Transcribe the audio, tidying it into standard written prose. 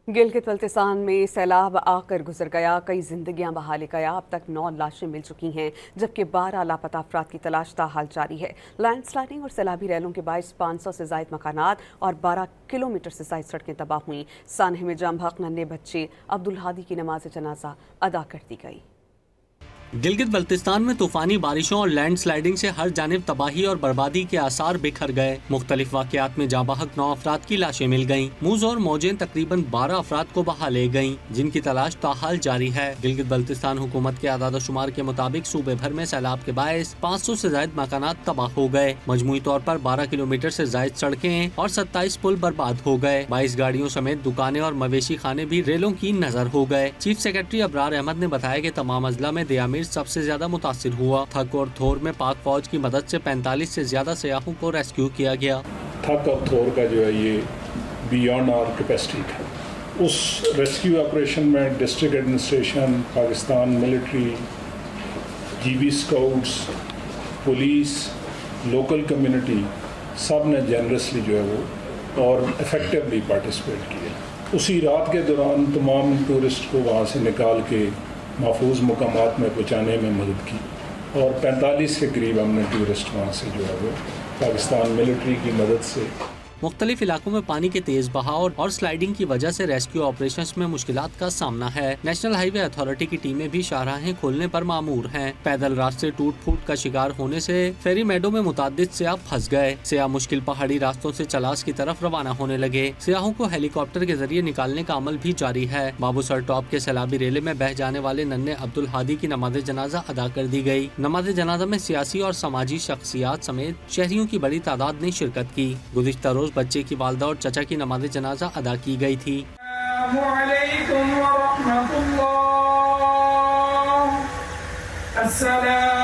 गिलगित बल्तिस्तान में सैलाब आकर गुजर गया, कई जिंदगियां बहा ले गया। अब तक 9 लाशें मिल चुकी हैं, जबकि 12 लापता अफराद की तलाश ताहाल जारी है। लैंडस्लाइडिंग और सैलाबी रैलों के बायस 500 से जायद मकानात और 12 किलोमीटर से जायद सड़कें तबाह हुई। सानह में जम हक नन्हे बच्चे अब्दुल हादी की नमाज जनाजा अदा कर दी गई। गिलगित बल्तिस्तान में तूफानी बारिशों और लैंड स्लाइडिंग से हर जानिब तबाही और बर्बादी के आसार बिखर गए। मुख्तलिफ वाक़यात में जाँ बहक 9 अफराद की लाशें मिल गयीं। मूज और मौजें तकरीबन 12 अफराद को बहा ले गयीं, जिनकी तलाश ताहाल जारी है। गिलगित बल्तिस्तान हुकूमत के आदाद-ओ-शुमार के मुताबिक सूबे भर में सैलाब के बायस 500 से जायद मकानात तबाह हो गए। मजमूई तौर पर 12 किलोमीटर से जायद सड़कें और 27 पुल बर्बाद हो गए। 22 गाड़ियों समेत दुकानें और मवेशी खाने भी रेलों की नजर हो गए। चीफ सेक्रेटरी अबरार अहमद ने बताया कि तमाम अजला में दियामिर सबसे ज्यादा मुतासिर हुआ। थक और थोर में पाक फौज की मदद से 45 से ज्यादा सयाहों को रेस्क्यू किया गया। थक और थोर का जो है ये बियॉन्ड आवर कैपेसिटी था। उस रेस्क्यू ऑपरेशन में district administration, Pakistan military, GB scouts, police, local community सब ने जनरसली जो है वो और इफेक्टिवली पार्टिसिपेट किया। उसी रात के दौरान तमाम टूरिस्ट को वहाँ से निकाल के महफूज मुकामात में पहुँचाने में मदद की और 45 के करीब हमने टूरिस्ट वहाँ से जो है वो पाकिस्तान मिलिट्री की मदद से। मुख्तलिफ इलाकों में पानी के तेज बहाव और स्लाइडिंग की वजह से रेस्क्यू ऑपरेशंस में मुश्किलात का सामना है। नेशनल हाईवे अथॉरिटी की टीमें भी शाहराहें खोलने पर मामूर हैं। पैदल रास्ते टूट फूट का शिकार होने से फेरी मेडो में मुतादिद सियाह फंस गए। सियाह मुश्किल पहाड़ी रास्तों से चलास की तरफ रवाना होने लगे। सियाहों को हेलीकॉप्टर के जरिए निकालने का अमल भी जारी है। बाबू सर टॉप के सैलाबी रेले में बह जाने वाले नन्हे अब्दुल हादी की नमाज जनाजा अदा कर दी गई। नमाज जनाजा में सियासी और समाजी शख्सियात समेत शहरियों की बड़ी तादाद ने शिरकत की। गुज़िश्ता रोज बच्चे की वालदा और चचा की नमाज जनाजा अदा की गई थी। अस्सलाम